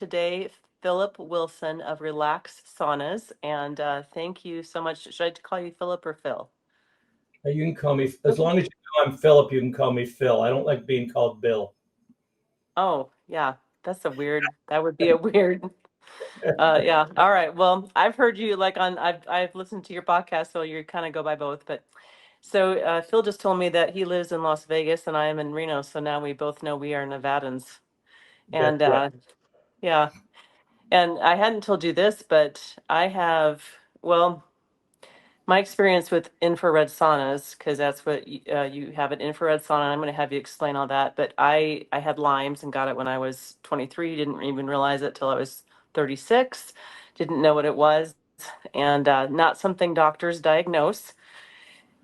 today Philip Wilson of Relax Saunas, and thank you so much. Should I call you Philip or Phil? You can call me, as long as you know I'm Philip, you can call me Phil. I don't like being called Bill. Oh, yeah, that would be a weird. Yeah. All right. Well, I've heard you I've listened to your podcast, so you kind of go by both. But so Phil just told me that he lives in Las Vegas and I am in Reno, so now we both know we are Nevadans. And That's right. yeah, and I hadn't told you this, but I have, well, my experience with infrared saunas, because that's what you have an infrared sauna. I'm going to have you explain all that. But I had Lyme's and got it when I was 23. Didn't even realize it till I was 36. Didn't know what it was, and not something doctors diagnose.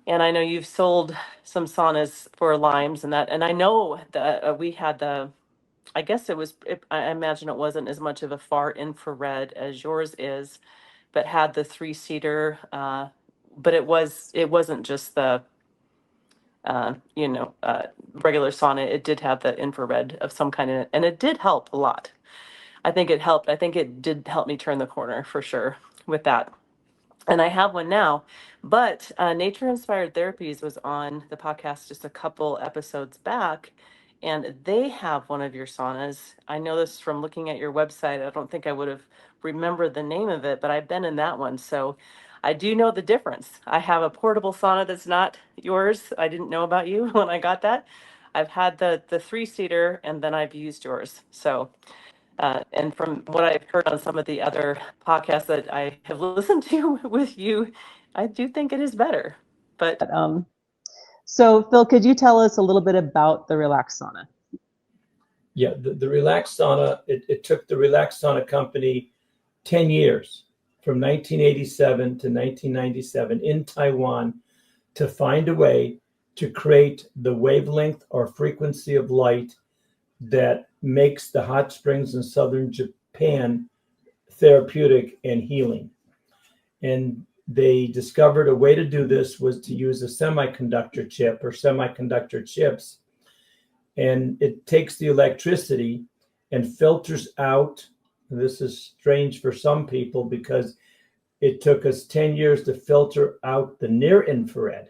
And I know you've sold some saunas for Lyme's and that. And I know that we had the. I guess I imagine it wasn't as much of a far infrared as yours is, but had the three-seater. But it wasn't just the regular sauna. It did have the infrared of some kind, and it did help a lot. I think it helped. I think it did help me turn the corner for sure with that. And I have one now, but Nature Inspired Therapies was on the podcast just a couple episodes back, and they have one of your saunas. I know this from looking at your website. I don't think I would have remembered the name of it, but I've been in that one. So I do know the difference. I have a portable sauna that's not yours. I didn't know about you when I got that. I've had the three-seater, and then I've used yours. So and from what I've heard on some of the other podcasts that I have listened to with you, I do think it is better. But So Phil, could you tell us a little bit about the Relax Sauna? Yeah, the Relax Sauna, it took the Relax Sauna company 10 years, from 1987 to 1997 in Taiwan, to find a way to create the wavelength or frequency of light that makes the hot springs in southern Japan therapeutic and healing. And they discovered a way to do this was to use a semiconductor chip or semiconductor chips. And it takes the electricity and filters out. This is strange for some people because it took us 10 years to filter out the near infrared,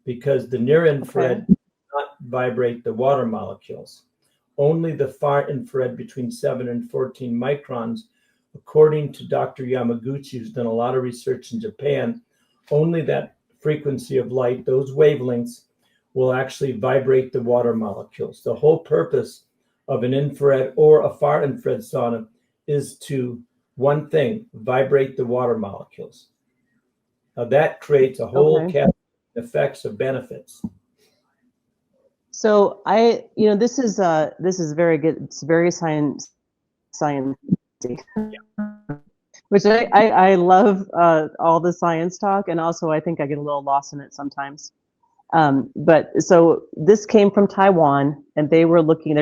because the near infrared does not vibrate the water molecules. Only the far infrared between 7 and 14 microns, according to Dr. Yamaguchi, who's done a lot of research in Japan, only that frequency of light, those wavelengths, will actually vibrate the water molecules. The whole purpose of an infrared or a far infrared sauna is to, one thing, vibrate the water molecules. Now that creates a whole cascade of effects of benefits. So this is very good. It's very scientific, which I love all the science talk, and also I think I get a little lost in it sometimes. But so this came from Taiwan, and they're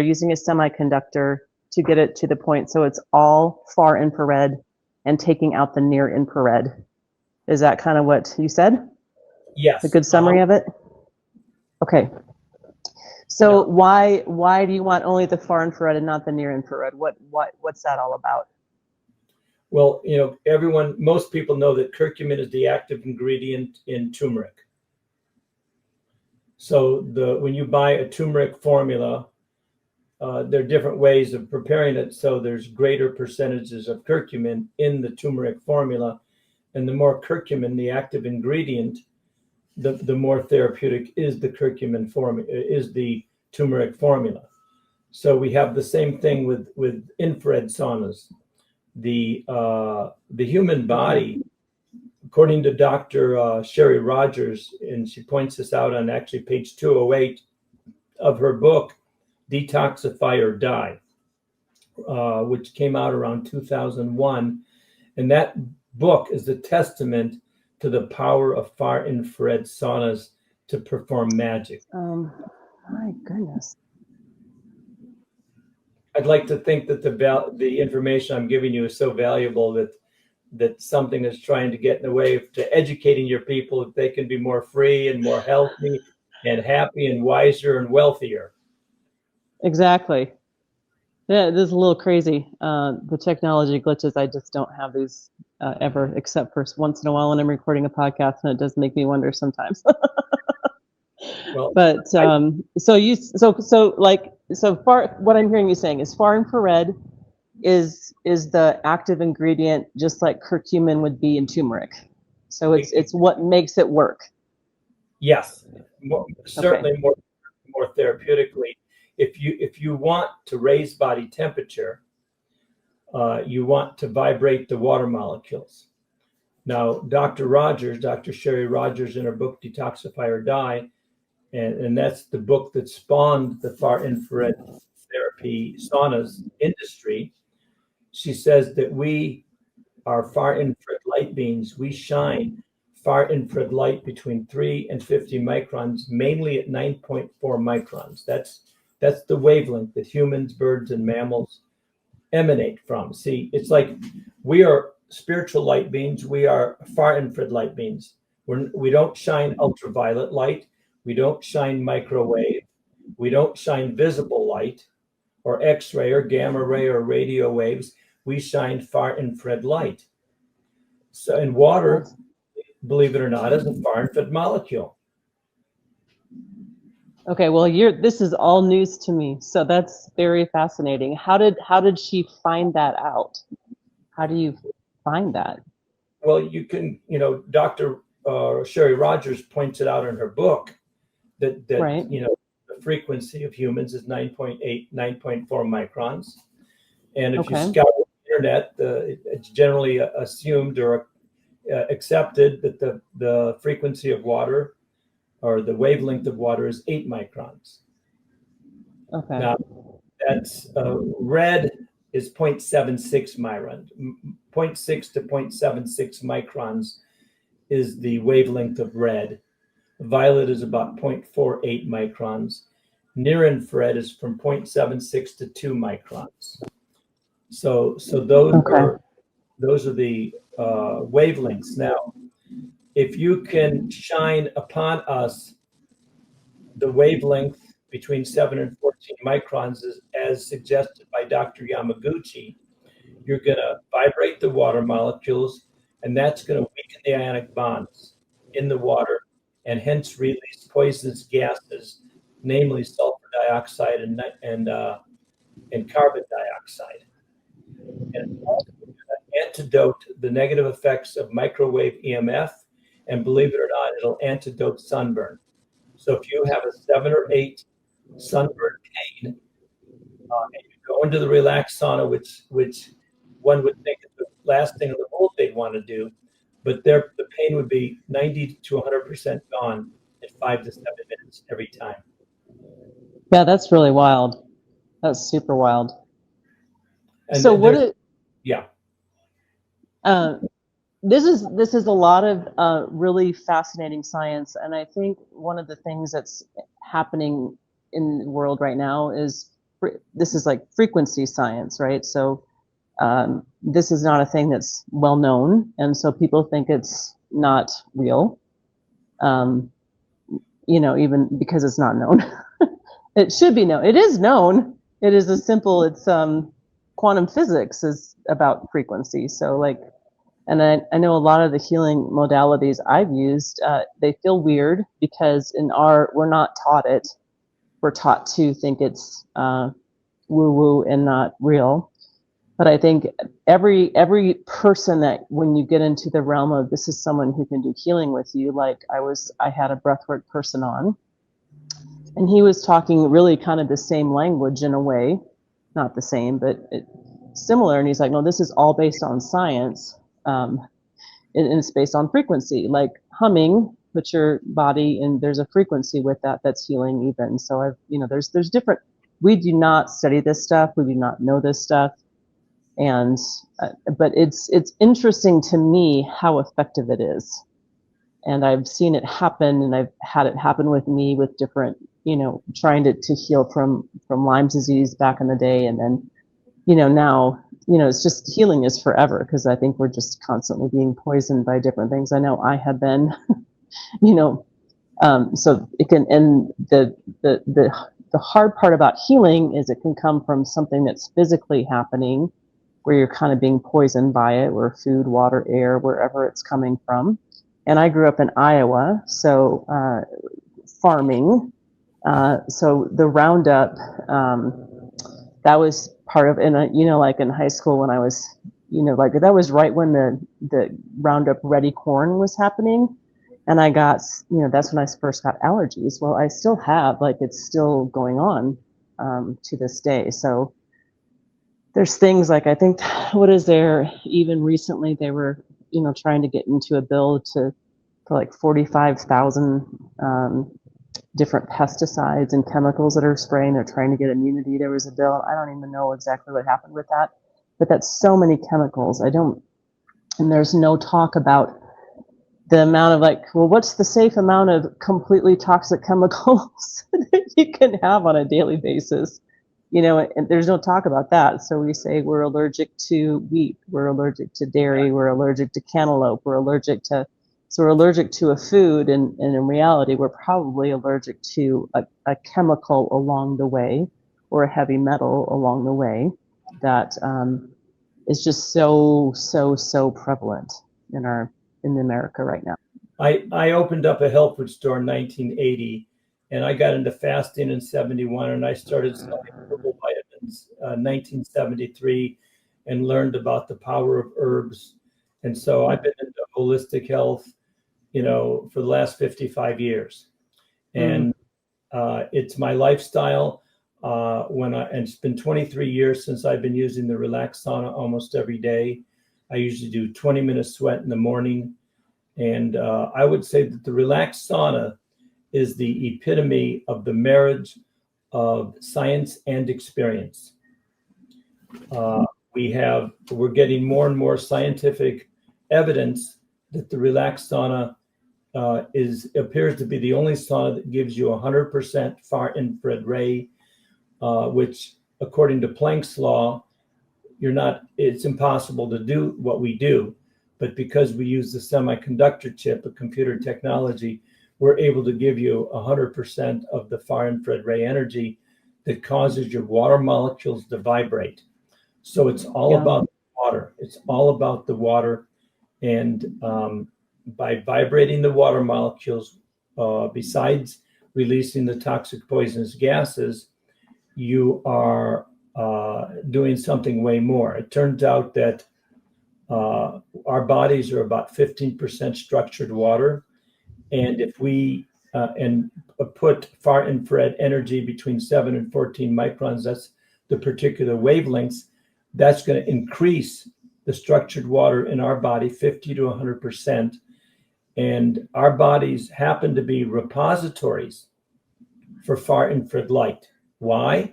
using a semiconductor to get it to the point so it's all far infrared and taking out the near infrared. Is that kind of what you said? Yes. A good summary of it? Okay. So why do you want only the far infrared and not the near infrared? What's that all about? Well, most people know that curcumin is the active ingredient in turmeric. So when you buy a turmeric formula, there are different ways of preparing it. So there's greater percentages of curcumin in the turmeric formula, and the more curcumin, the active ingredient, the more therapeutic is the curcumin is the turmeric formula. So we have the same thing with infrared saunas. The human body, according to Dr. Sherry Rogers, and she points this out on actually page 208 of her book, Detoxify or Die, which came out around 2001. And that book is a testament to the power of far infrared saunas to perform magic. My goodness. I'd like to think that the information I'm giving you is so valuable that something is trying to get in the way to educating your people that they can be more free and more healthy and happy and wiser and wealthier. Exactly. Yeah, it is a little crazy. The technology glitches, I just don't have these ever, except for once in a while when I'm recording a podcast, and it does make me wonder sometimes. Well, But I, so far, what I'm hearing you saying is far infrared is the active ingredient, just like curcumin would be in turmeric. So it's what makes it work. yes, Okay. certainly more therapeutically. If you want to raise body temperature, you want to vibrate the water molecules. Now, Dr. Sherry Rogers, in her book Detoxify or Die, and that's the book that spawned the far infrared therapy saunas industry. She says that we are far infrared light beings. We shine far infrared light between 3 and 50 microns, mainly at 9.4 microns. That's the wavelength that humans, birds, and mammals emanate from. See, it's like we are spiritual light beings. We are far infrared light beings. We don't shine ultraviolet light. We don't shine microwave. We don't shine visible light or X-ray or gamma ray or radio waves. We shine far infrared light. So, and water, believe it or not, is a far infrared molecule. Okay, well, this is all news to me, so that's very fascinating. How did she find that out? How do you find that? Well, you can, Dr. Sherry Rogers points it out in her book that Right. the frequency of humans is 9.8, 9.4 microns. And if you Okay. scout the internet, it's generally assumed or accepted that the frequency of water or the wavelength of water is 8 microns. Okay. Now, that's red is 0.76 microns. 0.6 to 0.76 microns is the wavelength of red. Violet is about 0.48 microns. Near infrared is from 0.76 to 2 microns. So those are the wavelengths. Now, if you can shine upon us the wavelength between 7 and 14 microns, as suggested by Dr. Yamaguchi, you're going to vibrate the water molecules, and that's going to weaken the ionic bonds in the water, and hence release poisonous gases, namely sulfur dioxide and carbon dioxide. And it's also going to antidote the negative effects of microwave EMF, and believe it or not, it'll antidote sunburn. So if you have a 7 or 8 sunburn pain, and you go into the relaxed sauna, which one would think is the last thing in the world they'd want to do, but the pain would be 90 to 100% gone in 5 to 7 minutes every time. Yeah, that's really wild. That's super wild. And So what yeah. This is a lot of really fascinating science, and I think one of the things that's happening in the world right now is this is like frequency science, right? So this is not a thing that's well known, and so people think it's not real. Even because it's not known, it should be known. It is known. It is it's quantum physics is about frequency. So like. And I know a lot of the healing modalities I've used, they feel weird because we're not taught it. We're taught to think it's woo-woo and not real. But I think every person that when you get into the realm of this is someone who can do healing with you, like I had a breathwork person on, and he was talking really kind of the same language in a way, not the same, but similar. And he's like, no, this is all based on science. And it's based on frequency, like humming, put your body and there's a frequency with that's healing even. So there's different, we do not study this stuff. We do not know this stuff. And, but it's interesting to me how effective it is. And I've seen it happen, and I've had it happen with me with different, trying to heal from Lyme disease back in the day. And then, now, it's just healing is forever because I think we're just constantly being poisoned by different things. I know I have been, so it can, and the the hard part about healing is it can come from something that's physically happening, where you're kind of being poisoned by it, where food, water, air, wherever it's coming from. And I grew up in Iowa, so farming. So the Roundup, that was part of, and like in high school when I was, like that was right when the Roundup Ready corn was happening. And I got, that's when I first got allergies. Well, I still have, like, it's still going on to this day. So there's things like, I think, what is there, even recently they were, trying to get into a bill for like 45,000 different pesticides and chemicals that are spraying. They're trying to get immunity. There was a bill. I don't even know exactly what happened with that, but that's so many chemicals. And there's no talk about the amount of, like, well, what's the safe amount of completely toxic chemicals that you can have on a daily basis? And there's no talk about that. So we say we're allergic to wheat, we're allergic to dairy, we're allergic to cantaloupe, we're allergic to a food, and in reality, we're probably allergic to a chemical along the way, or a heavy metal along the way, that is just so prevalent in America right now. I opened up a health food store in 1980, and I got into fasting in 71, and I started selling herbal vitamins 1973, and learned about the power of herbs. And so I've been into holistic health, for the last 55 years. And it's my lifestyle. And it's been 23 years since I've been using the relaxed sauna almost every day. I usually do 20-minute sweat in the morning. And I would say that the relaxed sauna is the epitome of the marriage of science and experience. We're getting more and more scientific evidence that the relaxed sauna appears to be the only sauna that gives you 100% far infrared ray, which, according to Planck's law, it's impossible to do what we do. But because we use the semiconductor chip, a computer technology, we're able to give you 100% of the far infrared ray energy that causes your water molecules to vibrate. So it's all about water. It's all about the water. And by vibrating the water molecules, besides releasing the toxic poisonous gases, you are doing something way more. It turns out that our bodies are about 15% structured water. And if we put far infrared energy between 7 and 14 microns, that's the particular wavelengths, that's going to increase the structured water in our body 50 to 100%. And our bodies happen to be repositories for far infrared light. Why?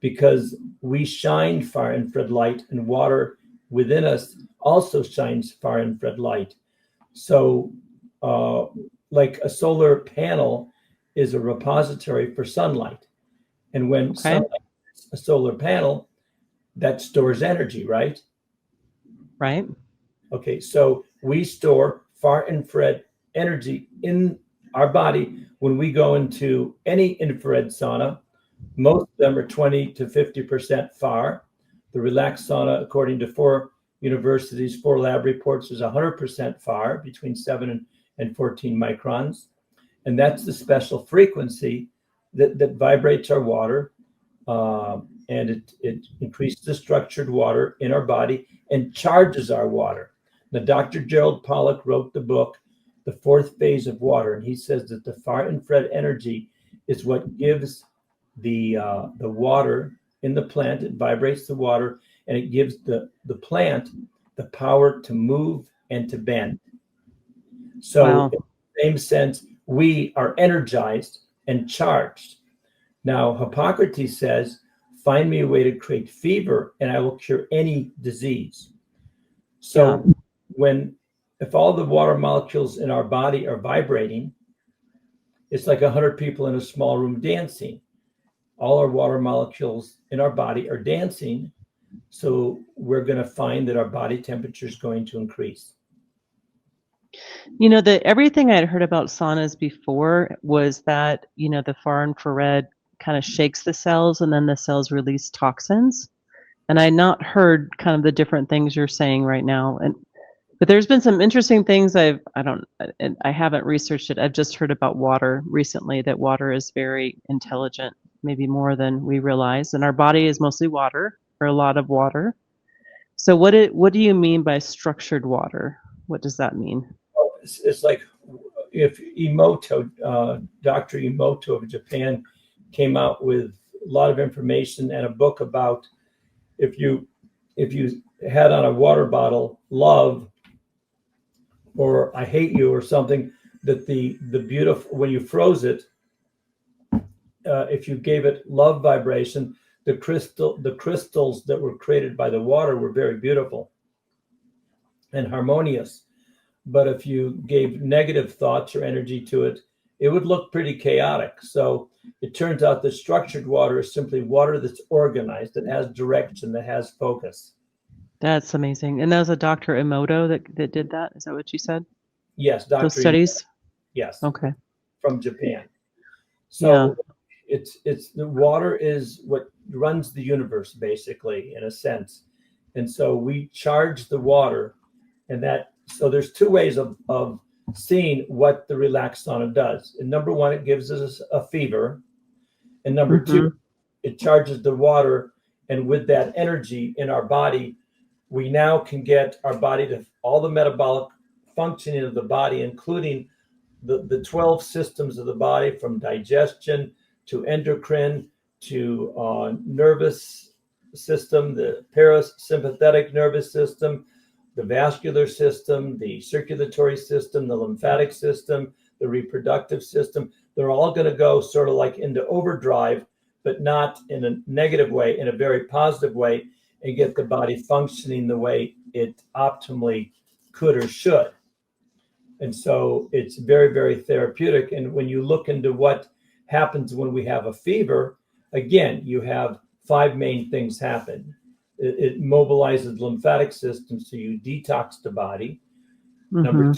Because we shine far infrared light, and water within us also shines far infrared light. So like a solar panel is a repository for sunlight. And when sunlight hits a solar panel, that stores energy, right? Right. Okay, so we store far infrared energy in our body when we go into any infrared sauna. Most of them are 20 to 50% far. The relaxed sauna, according to 4 universities, 4 lab reports, is 100% far, between 7 and 14 microns. And that's the special frequency that vibrates our water. And it increases the structured water in our body and charges our water. Now, Dr. Gerald Pollack wrote the book, The Fourth Phase of Water, and he says that the far infrared energy is what gives the water in the plant. It vibrates the water, and it gives the plant the power to move and to bend. So in the same sense, we are energized and charged. Now, Hippocrates says, find me a way to create fever and I will cure any disease. So if all the water molecules in our body are vibrating, it's like 100 people in a small room dancing. All our water molecules in our body are dancing. So we're going to find that our body temperature is going to increase. Everything I'd heard about saunas before was that, the far infrared kind of shakes the cells, and then the cells release toxins. And I not heard kind of the different things you're saying right now. But there's been some interesting things I haven't researched it. I've just heard about water recently, that water is very intelligent, maybe more than we realize. And our body is mostly water, or a lot of water. So what do you mean by structured water? What does that mean? It's like if Dr. Emoto of Japan came out with a lot of information and a book about if you had on a water bottle love or I hate you or something, that the beautiful, when you froze it, if you gave it love vibration, the crystals that were created by the water were very beautiful and harmonious. But if you gave negative thoughts or energy to it, it would look pretty chaotic. So it turns out that structured water is simply water that's organized, that has direction, that has focus. That's amazing. And that was a Dr. Emoto that did that? Is that what you said? Yes, Dr. Those studies? Yes. Okay. From Japan. So it's the water is what runs the universe, basically, in a sense. And so we charge the water, and so there's two ways of seeing what the relaxed sauna does. And number one, it gives us a fever. And number two, it charges the water. And with that energy in our body, we now can get our body to all the metabolic functioning of the body, including the 12 systems of the body, from digestion to endocrine to nervous system, the parasympathetic nervous system, the vascular system, the circulatory system, the lymphatic system, the reproductive system. They're all going to go sort of like into overdrive, but not in a negative way, in a very positive way, and get the body functioning the way it optimally could or should. And so it's very, very therapeutic. And when you look into what happens when we have a fever, again, you have 5 main things happen. It mobilizes the lymphatic system, so you detox the body. Number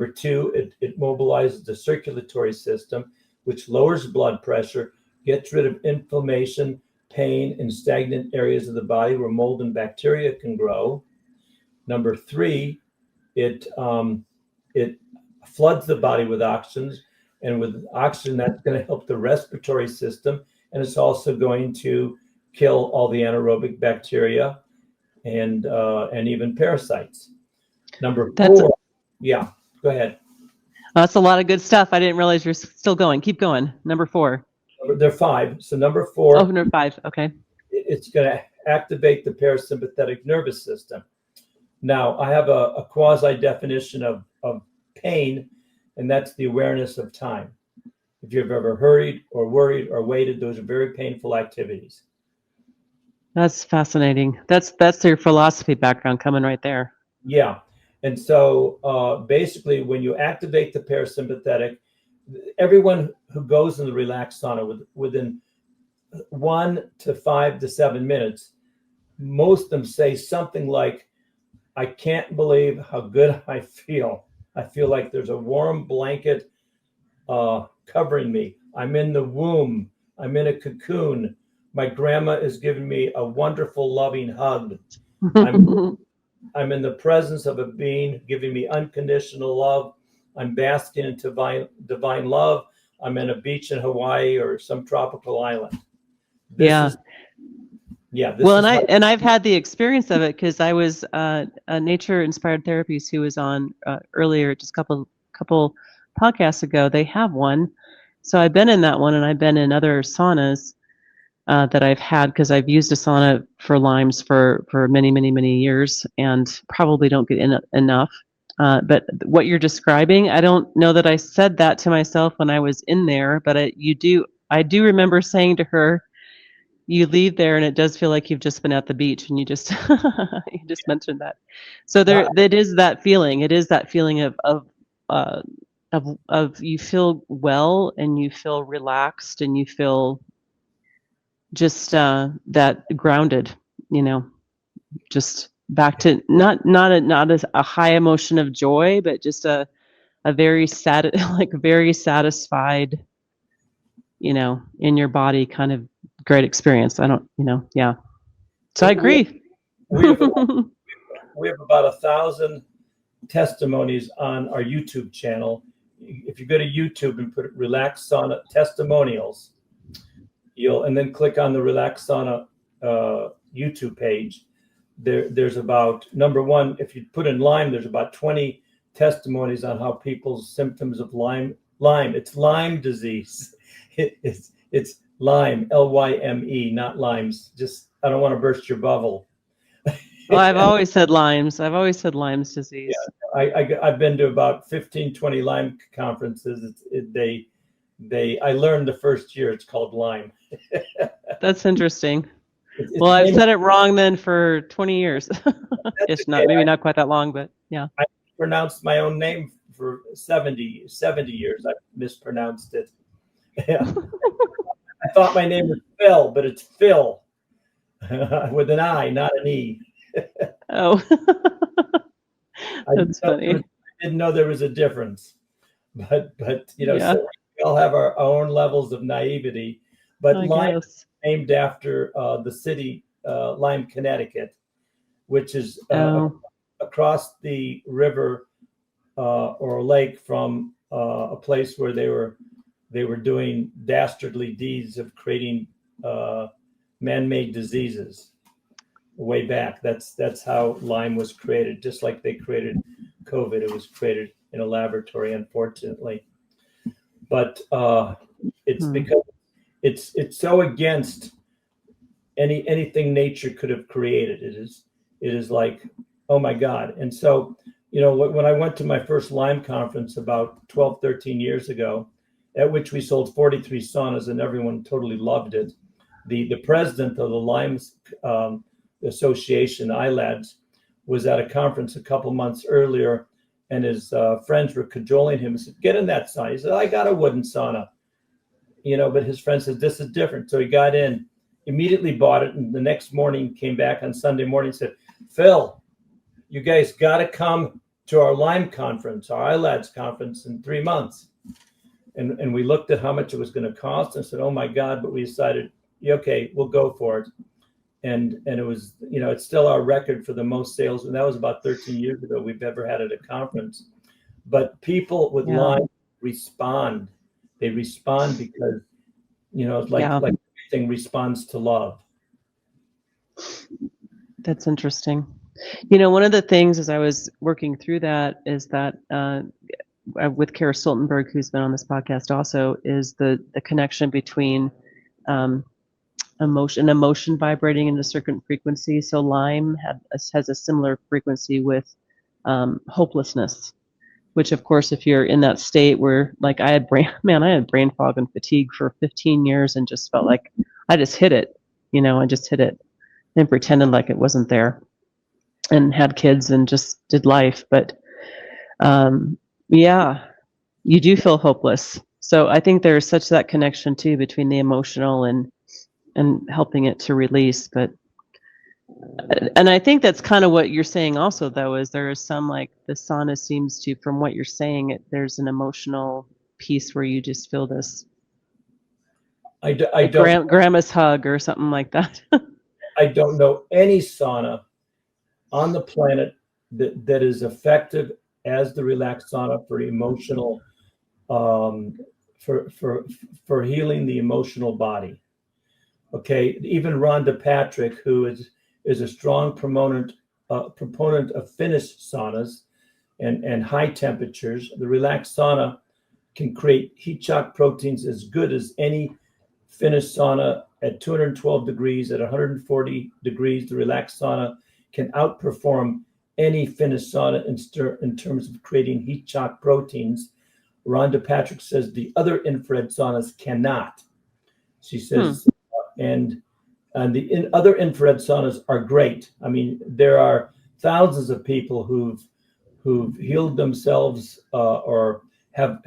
two, it mobilizes the circulatory system, which lowers blood pressure, gets rid of inflammation, pain, and stagnant areas of the body where mold and bacteria can grow. Number three, it floods the body with oxygen, and with oxygen, that's going to help the respiratory system, and it's also going to kill all the anaerobic bacteria and even parasites. Number four, yeah, go ahead. That's a lot of good stuff. I didn't realize you're still going. Keep going. Number 4. There are 5. So number 4. Oh, number 5. Okay. It's going to activate the parasympathetic nervous system. Now, I have a quasi definition of pain, and that's the awareness of time. If you've ever hurried or worried or waited, those are very painful activities. That's fascinating. That's your philosophy background coming right there. Yeah. And so basically, when you activate the parasympathetic, everyone who goes in the relaxed sauna within 1 to 5 to 7 minutes, most of them say something like, I can't believe how good I feel. I feel like there's a warm blanket covering me. I'm in the womb. I'm in a cocoon. My grandma is giving me a wonderful, loving hug. I'm in the presence of a being giving me unconditional love. I'm basking in divine love. I'm in a beach in Hawaii or some tropical island. Well, and I've had the experience of it because I was Nature Inspired Therapies, who was on earlier, just a couple podcasts ago. They have one, so I've been in that one, and I've been in other saunas that I've had, because I've used a sauna for Lyme's for many, many, many years, and probably don't get in enough. But what you're describing, I don't know that I said that to myself when I was in there, but I do remember saying to her, you leave there and it does feel like you've just been at the beach, and you just mentioned that. So it is that feeling. It is that feeling of you feel well, and you feel relaxed, and you feel just that grounded, just back to not a high emotion of joy, but just a very sad, like very satisfied in your body kind of great experience. I don't, yeah. So I agree. We have about 1,000 testimonies on our YouTube channel. If you go to YouTube and put Relax Sauna Testimonials, and then click on the Relax Sauna YouTube page. There's about, number one, if you put in Lyme, there's about 20 testimonies on how people's symptoms of Lyme. It's Lyme disease. It's Lyme, Lyme, not Lyme's. Just, I don't want to burst your bubble. Well, I've always said Lyme's disease. Yeah, I've been to about 15, 20 Lyme conferences. I learned the first year it's called Lyme. That's interesting. Well, I've said it wrong then for 20 years. It's not, maybe not quite that long, but yeah. I pronounced my own name for 70 years. I mispronounced it. Yeah. I thought my name was Phil, but it's Phil with an I, not an E. Oh, that's funny. I didn't know there was a difference, but Yeah. So we all have our own levels of naivety. But Lyme is named after the city, Lyme, Connecticut, which is across the river or lake from a place where they were doing dastardly deeds of creating man-made diseases way back. That's how Lyme was created. Just like they created COVID, it was created in a laboratory, unfortunately. But it's because it's so against anything nature could have created. It is like, oh my God. And so, when I went to my first Lyme conference about 12, 13 years ago, at which we sold 43 saunas and everyone totally loved it. The president of the Lyme Association, ILADS, was at a conference a couple months earlier, and his friends were cajoling him and said, "Get in that sauna." He said, "I got a wooden sauna." But his friend said, "This is different." So he got in, immediately bought it, and the next morning came back on Sunday morning and said, "Phil, you guys got to come to our Lyme conference, our ILADS conference in 3 months." And we looked at how much it was going to cost and said, "Oh my God," but we decided, okay, we'll go for it. And it was, it's still our record for the most sales. And that was about 13 years ago we've ever had at a conference. But people with Lyme respond. They respond because, like everything responds to love. That's interesting. One of the things as I was working through that is that with Kara Stoltenberg, who's been on this podcast also, is the connection between emotion vibrating in a certain frequency. So Lyme has a similar frequency with hopelessness, which of course, if you're in that state where, like, I had brain fog and fatigue for 15 years and just felt like I just hit it, I just hit it and pretended like it wasn't there and had kids and just did life. But you do feel hopeless. So I think there's such that connection too between the emotional and helping it to release. And I think that's kind of what you're saying also, though, is there is some, like, the sauna seems to, from what you're saying, there's an emotional piece where you just feel this grandma's hug or something like that. I don't know any sauna on the planet that is effective as the Relax Sauna for emotional, for healing the emotional body. Okay, even Rhonda Patrick, who is a strong proponent of Finnish saunas and high temperatures. The Relax Sauna can create heat shock proteins as good as any Finnish sauna at 212 degrees, at 140 degrees. The Relax Sauna can outperform any Finnish sauna in terms of creating heat shock proteins. Rhonda Patrick says the other infrared saunas cannot. She says, and the other infrared saunas are great. I mean, there are thousands of people who've healed themselves or have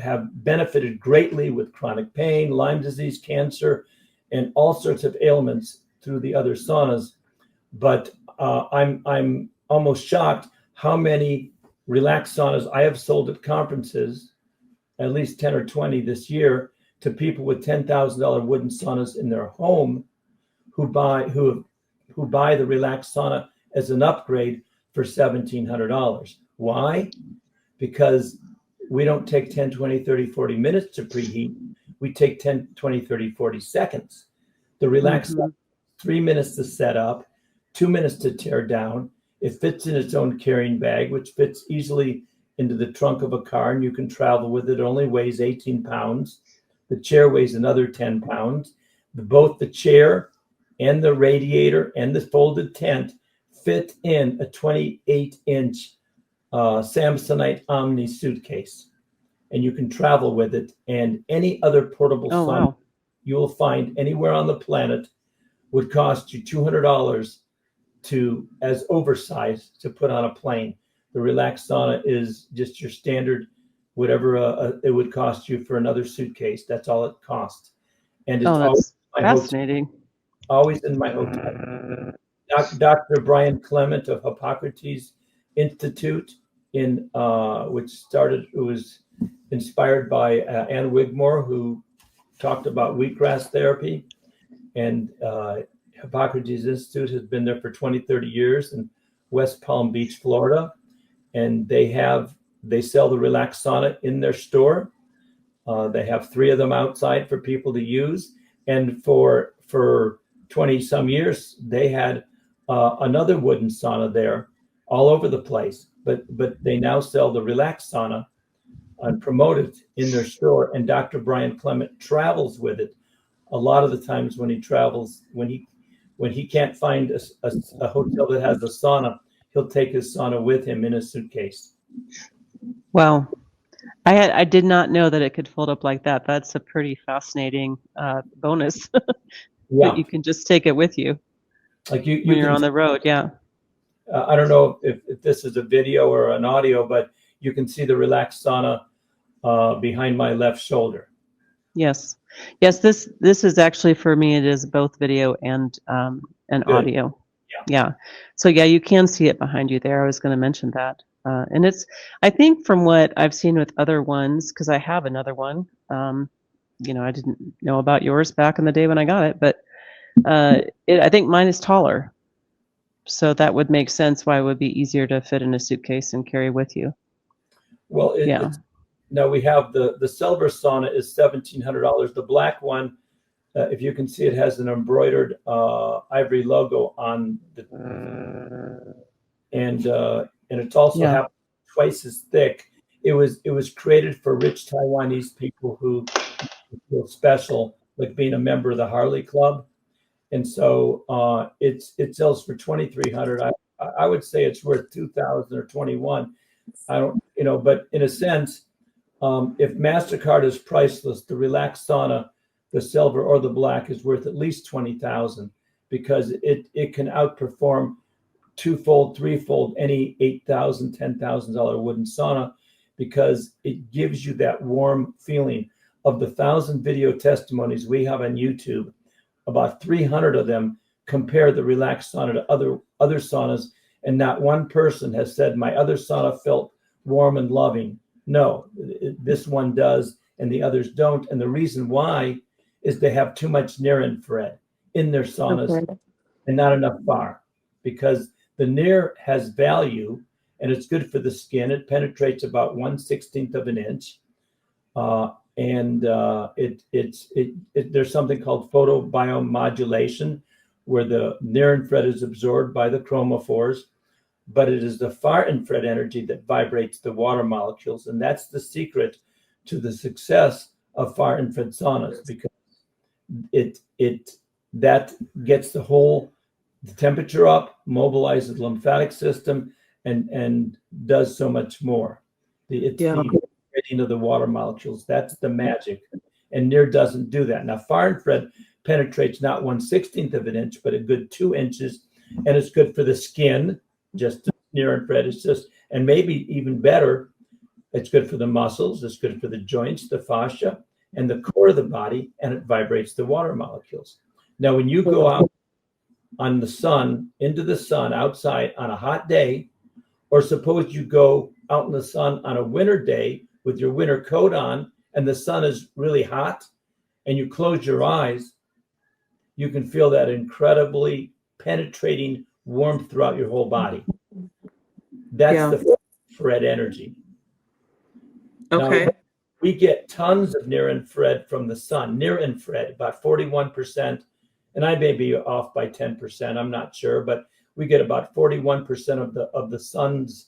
benefited greatly with chronic pain, Lyme disease, cancer, and all sorts of ailments through the other saunas. But I'm almost shocked how many Relax saunas I have sold at conferences, at least 10 or 20 this year, to people with $10,000 wooden saunas in their home who buy the relaxed sauna as an upgrade for $1,700. Why? Because we don't take 10, 20, 30, 40 minutes to preheat. We take 10, 20, 30, 40 seconds. The relaxed sauna, 3 minutes to set up, 2 minutes to tear down. It fits in its own carrying bag, which fits easily into the trunk of a car, and you can travel with it. It only weighs 18 pounds. The chair weighs another 10 pounds. Both the chair and the radiator and the folded tent fit in a 28-inch Samsonite Omni suitcase, and you can travel with it. And any other portable sauna you will find anywhere on the planet would cost you $200 as oversized to put on a plane. The relaxed sauna is just your standard, whatever it would cost you for another suitcase. That's all it costs. And it's that's fascinating. Always in my hotel. Dr. Brian Clement of Hippocrates Institute, which was inspired by Ann Wigmore, who talked about wheatgrass therapy. And Hippocrates Institute has been there for 20, 30 years in West Palm Beach, Florida. And they sell the relaxed sauna in their store. They have 3 of them outside for people to use. And for 20 some years, they had another wooden sauna there all over the place. But they now sell the relaxed sauna and promote it in their store. And Dr. Brian Clement travels with it. A lot of the times when he travels, when he can't find a hotel that has a sauna, he'll take his sauna with him in a suitcase. Wow. I did not know that it could fold up like that. That's a pretty fascinating bonus. Yeah. You can just take it with you. Like when you're on the road. Yeah. I don't know if this is a video or an audio, but you can see the relaxed sauna behind my left shoulder. Yes. This is actually, for me, it is both video and audio. Yeah. So yeah, you can see it behind you there. I was going to mention that. And I think from what I've seen with other ones, because I have another one, I didn't know about yours back in the day when I got it, but I think mine is taller. So that would make sense why it would be easier to fit in a suitcase and carry with you. Well, now we have the silver sauna is $1,700. The black one, if you can see, it has an embroidered ivory logo on and it's also twice as thick. It was created for rich Taiwanese people who feel special, like being a member of the Harley Club, and so it sells for $2,300. I would say it's worth $2,000 or $21,000. I don't, but in a sense, if MasterCard is priceless, the relaxed sauna, the silver or the black, is worth at least $20,000 because it can outperform twofold, threefold any $8,000, $10,000 wooden sauna, because it gives you that warm feeling. Of the 1,000 video testimonies we have on YouTube, about 300 of them compare the relaxed sauna to other saunas, and not one person has said my other sauna felt warm and loving. No, this one does, and the others don't. And the reason why is they have too much near infrared in their saunas and not enough far, because the near has value and it's good for the skin. It penetrates about 1/16 of an inch. There's something called photobiomodulation, where the near infrared is absorbed by the chromophores, but it is the far infrared energy that vibrates the water molecules. And that's the secret to the success of far infrared saunas, because that gets the temperature up, mobilizes the lymphatic system, and does so much more. The vibrating of the water molecules, that's the magic. And near doesn't do that. Now, far infrared penetrates not 1/16 of an inch, but a good 2 inches, and it's good for the skin. Just near infrared is just, and maybe even better, it's good for the muscles, it's good for the joints, the fascia, and the core of the body, and it vibrates the water molecules. Now, when you go out on the sun, into the sun outside on a hot day, or suppose you go out in the sun on a winter day with your winter coat on and the sun is really hot, and you close your eyes, you can feel that incredibly penetrating warmth throughout your whole body. That's the infrared energy. Okay. Now, we get tons of near infrared from the sun, near infrared, about 41%. And I may be off by 10%, I'm not sure, but we get about 41% of the sun's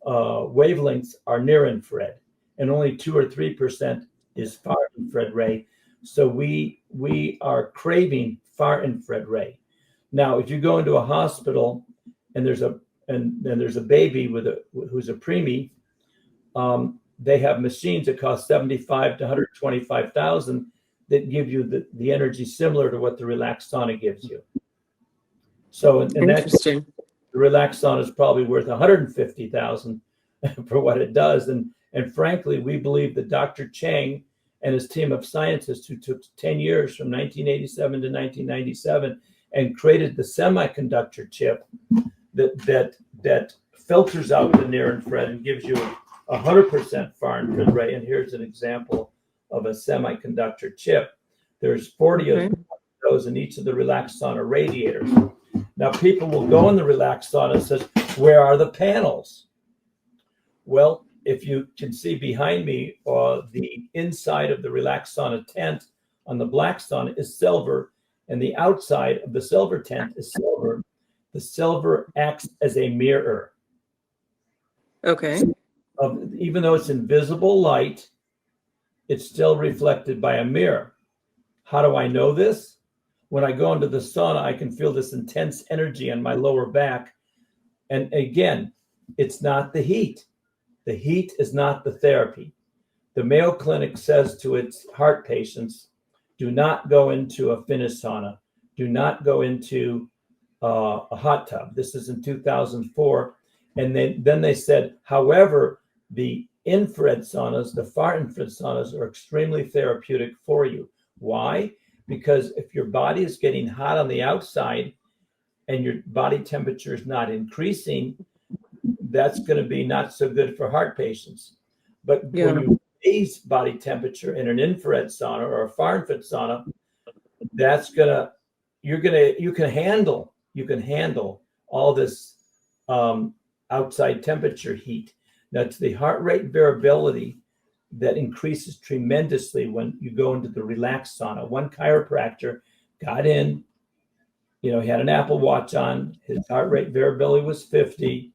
wavelengths are near infrared, and only 2 or 3% is far infrared ray. So we are craving far infrared ray. Now, if you go into a hospital and there's a baby who's a preemie, they have machines that cost $75,000 to $125,000 that give you the energy similar to what the relaxed sauna gives you. So in that case, the relaxed sauna is probably worth $150,000 for what it does. And frankly, we believe that Dr. Chang and his team of scientists who took 10 years from 1987 to 1997 and created the semiconductor chip that filters out the near infrared and gives you 100% far infrared ray. And here's an example of a semiconductor chip. There's 40 of those in each of the relaxed sauna radiators. Now, people will go in the relaxed sauna and says, where are the panels? Well, if you can see behind me, the inside of the relaxed sauna tent on the black sauna is silver, and the outside of the silver tent is silver. The silver acts as a mirror. Okay. So, even though it's invisible light, it's still reflected by a mirror. How do I know this? When I go into the sauna, I can feel this intense energy on my lower back. And again, it's not the heat. The heat is not the therapy. The Mayo Clinic says to its heart patients, do not go into a Finnish sauna. Do not go into a hot tub. This is in 2004. And then they said, however, the infrared saunas, the far infrared saunas are extremely therapeutic for you. Why? Because if your body is getting hot on the outside and your body temperature is not increasing, that's going to be not so good for heart patients. But when you raise body temperature in an infrared sauna or a far infrared sauna, you can handle all this outside temperature heat. Now, it's the heart rate variability that increases tremendously when you go into the relaxed sauna. One chiropractor got in, he had an Apple Watch on, his heart rate variability was 50,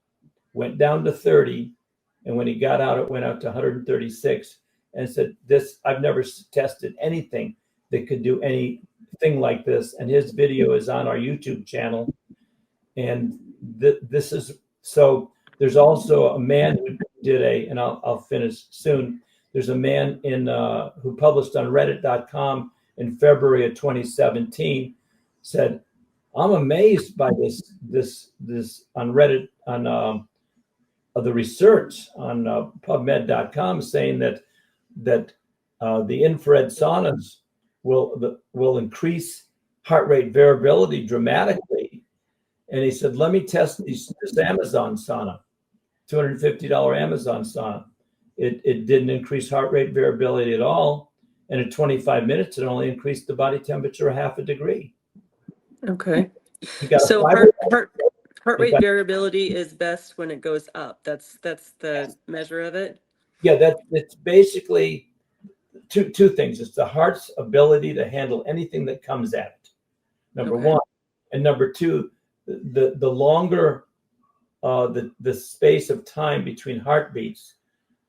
went down to 30, and when he got out, it went out to 136, and said, I've never tested anything that could do anything like this. And his video is on our YouTube channel. And this is, so there's also a man who did and I'll finish soon. There's a man who published on reddit.com in February of 2017, said, I'm amazed by this on Reddit, on the research on PubMed.com, saying that the infrared saunas will increase heart rate variability dramatically. And he said, let me test this Amazon sauna, $250 Amazon sauna. It didn't increase heart rate variability at all. And in 25 minutes, it only increased the body temperature 0.5 degree. Okay. So heart rate variability is best when it goes up. That's the measure of it. Yeah, it's basically two things. It's the heart's ability to handle anything that comes at it, number one. And number two, the longer the space of time between heartbeats,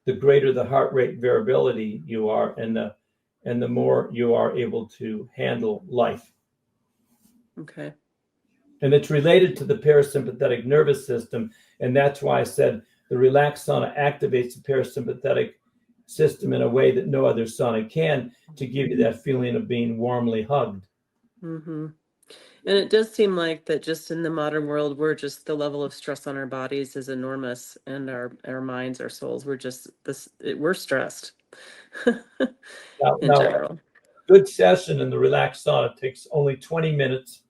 the greater the heart rate variability you are, and the more you are able to handle life. Okay. And it's related to the parasympathetic nervous system. And that's why I said the relaxed sauna activates the parasympathetic system in a way that no other sauna can, to give you that feeling of being warmly hugged. Mm-hmm. And it does seem like that just in the modern world, the level of stress on our bodies is enormous, and our minds, our souls, we're stressed in general. Good session in the relaxed sauna takes only 20 minutes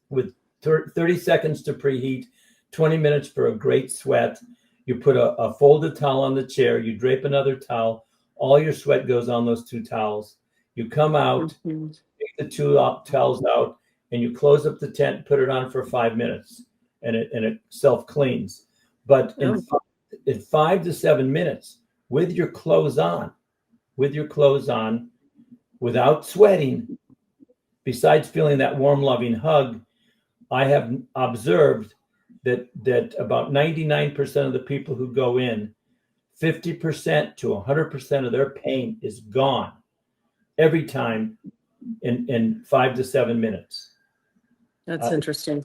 with 30 seconds to preheat, 20 minutes for a great sweat. You put a folded towel on the chair, you drape another towel, all your sweat goes on those two towels. You come out, Mhm. take the two towels out, and you close up the tent, put it on for 5 minutes, and it self cleans. But Oh, in 5 to 7 minutes, with your clothes on, without sweating, besides feeling that warm, loving hug, I have observed that about 99% of the people who go in, 50% to 100% of their pain is gone every time in 5 to 7 minutes. that's interesting.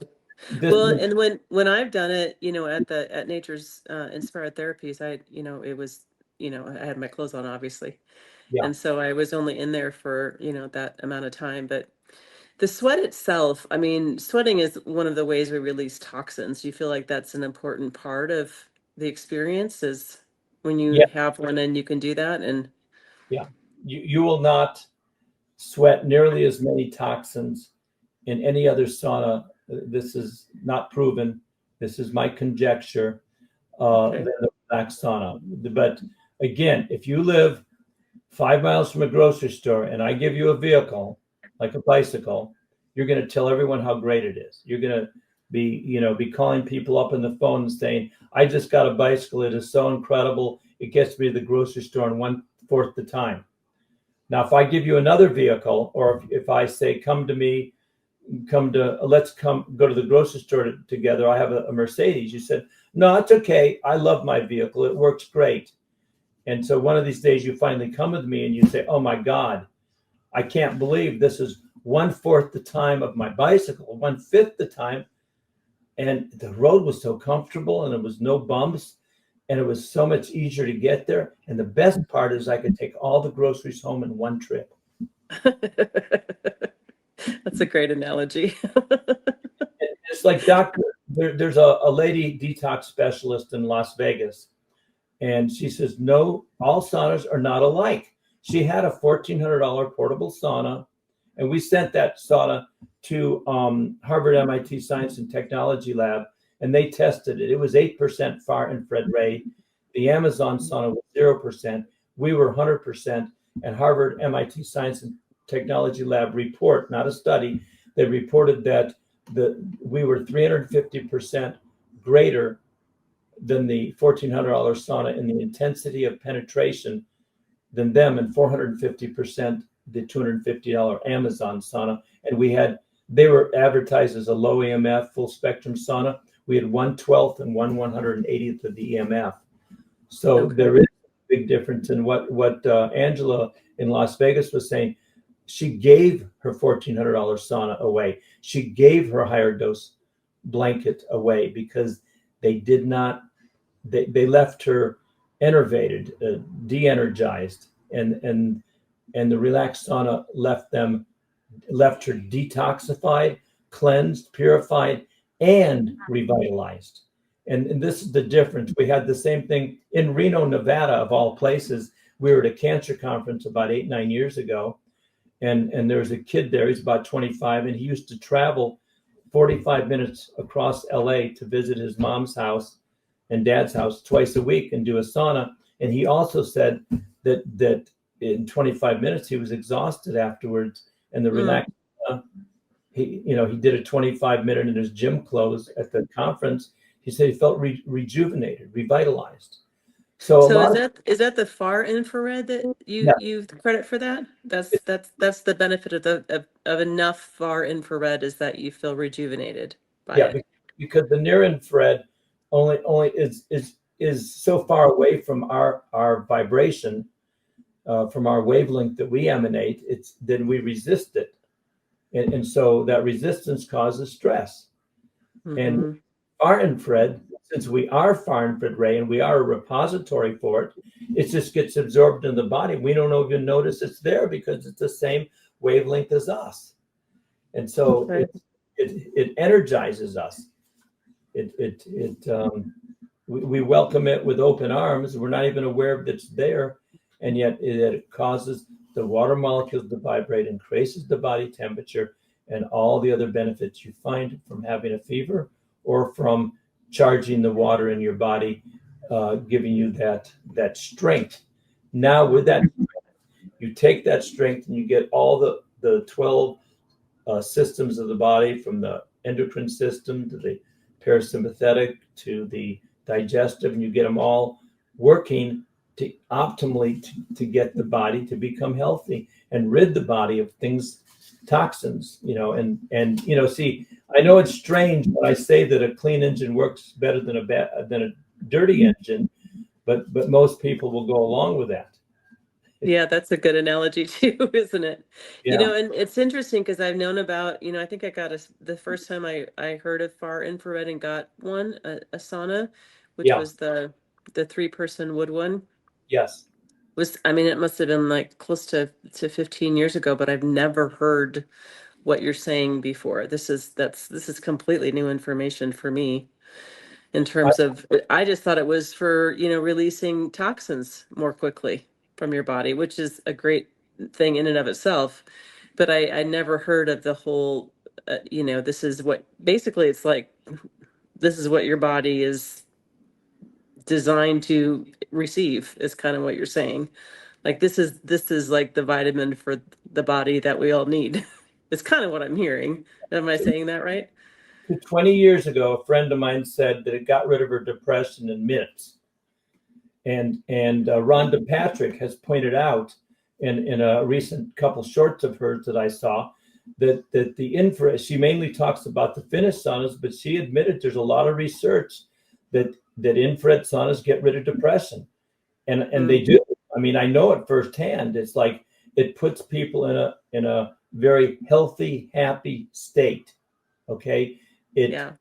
This, Well, and when I've done it, at Nature's Inspired Therapies, it was, I had my clothes on, obviously. yeah, And so I was only in there for, that amount of time. But the sweat itself, I mean, sweating is one of the ways we release toxins. Do you feel like that's an important part of the experience, is when yeah, you have one and you can do that? And yeah. You will not sweat nearly as many toxins in any other sauna. This is not proven. This is my conjecture. Than okay. the relaxed sauna. But again, if you live 5 miles from a grocery store and I give you a vehicle like a bicycle, you're going to tell everyone how great it is. You're going to be calling people up on the phone and saying, I just got a bicycle. It is so incredible. It gets me to the grocery store in 1/4 the time. Now, if I give you another vehicle, or if I say, let's go to the grocery store together. I have a Mercedes. You said, no, it's okay. I love my vehicle. It works great. And so one of these days you finally come with me and you say, oh my God, I can't believe this is 1/4 the time of my bicycle, 1/5 the time. And the road was so comfortable and there was no bumps and it was so much easier to get there. And the best part is I could take all the groceries home in one trip. That's a great analogy. It's like there's a lady detox specialist in Las Vegas. And she says, no, all saunas are not alike. She had a $1,400 portable sauna, and we sent that sauna to Harvard MIT Science and Technology Lab, and they tested it. It was 8% far infrared ray. The Amazon sauna was 0%. We were 100%. And Harvard MIT Science and Technology Lab report, not a study, they reported that we were 350% greater than the $1,400 sauna in the intensity of penetration than them, and 450% the $250 Amazon sauna. And they were advertised as a low EMF full spectrum sauna. We had 1/12 and 1/180th of the EMF. So Okay. there is a big difference in what Angela in Las Vegas was saying. She gave her $1,400 sauna away. She gave her higher dose blanket away because they did not. They left her enervated, de-energized, and the relaxed sauna left her detoxified, cleansed, purified, and revitalized. And this is the difference. We had the same thing in Reno, Nevada, of all places. We were at a cancer conference about 8-9 years ago, and there was a kid there. He's about 25, and he used to travel 45 minutes across LA to visit his mom's house and dad's house twice a week and do a sauna. And he also said that in 25 minutes he was exhausted afterwards. And the relaxed, he did a 25-minute in his gym clothes at the conference. He said he felt rejuvenated, revitalized. So So is that the far infrared that you credit for that? That's the benefit of enough far infrared, is that you feel rejuvenated by it. because the near infrared only is so far away from our vibration, from our wavelength that we emanate. Then we resist it, and so that resistance causes stress. And far infrared, since we are far infrared ray and we are a repository for it, it just gets absorbed in the body. We don't even notice it's there because it's the same wavelength as us. And so it energizes us. We welcome it with open arms. We're not even aware that it's there. And yet it causes the water molecules to vibrate, increases the body temperature, and all the other benefits you find from having a fever or from charging the water in your body, giving you that strength. Now with that, You take that strength and you get all the 12 systems of the body, from the endocrine system to the parasympathetic to the digestive, and you get them all working to optimally to get the body to become healthy and rid the body of things, toxins, and see, I know it's strange when I say that a clean engine works better than a dirty engine, but most people will go along with that. Yeah, that's a good analogy too, isn't it? Yeah. And it's interesting because I've known about, I think I got the first time I heard of far infrared and got one, a sauna, which Yeah. was the 3-person wood one. Yes. It must have been like close to 15 years ago, but I've never heard what you're saying before. This is completely new information for me in terms of, I just thought it was for, releasing toxins more quickly from your body, which is a great thing in and of itself. But I never heard of the whole, this is what, basically it's like, this is what your body is designed to receive, is kind of what you're saying. Like this is like the vitamin for the body that we all need. It's kind of what I'm hearing. Am I saying that right? 20 years ago, a friend of mine said that it got rid of her depression in minutes. And Rhonda Patrick has pointed out in a recent couple shorts of hers that I saw that the infrared, she mainly talks about the Finnish saunas, but she admitted there's a lot of research that infrared saunas get rid of depression. And they do. I mean, I know it firsthand. It's like it puts people in a very healthy, happy state. Okay. I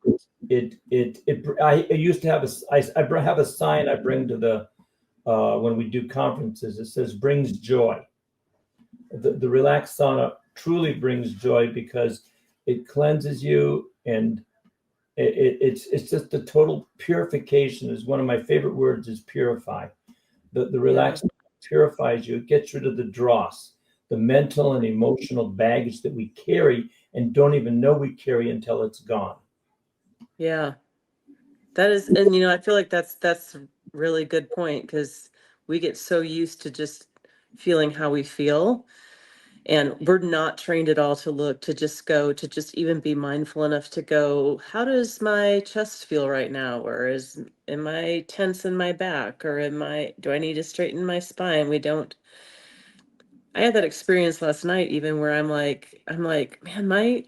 used to have I have a sign I bring to the when we do conferences. It says brings joy. The relaxed sauna truly brings joy because it cleanses you, and it's just a total purification. Is one of my favorite words, is purify. The relaxed purifies you. It gets rid of the dross, the mental and emotional baggage that we carry and don't even know we carry until it's gone. Yeah, that is, and I feel like that's a really good point, because we get so used to just feeling how we feel, and we're not trained at all to just go, to just even be mindful enough to go, how does my chest feel right now? Or am I tense in my back? Or do I need to straighten my spine? I had that experience last night, even where I'm like, man,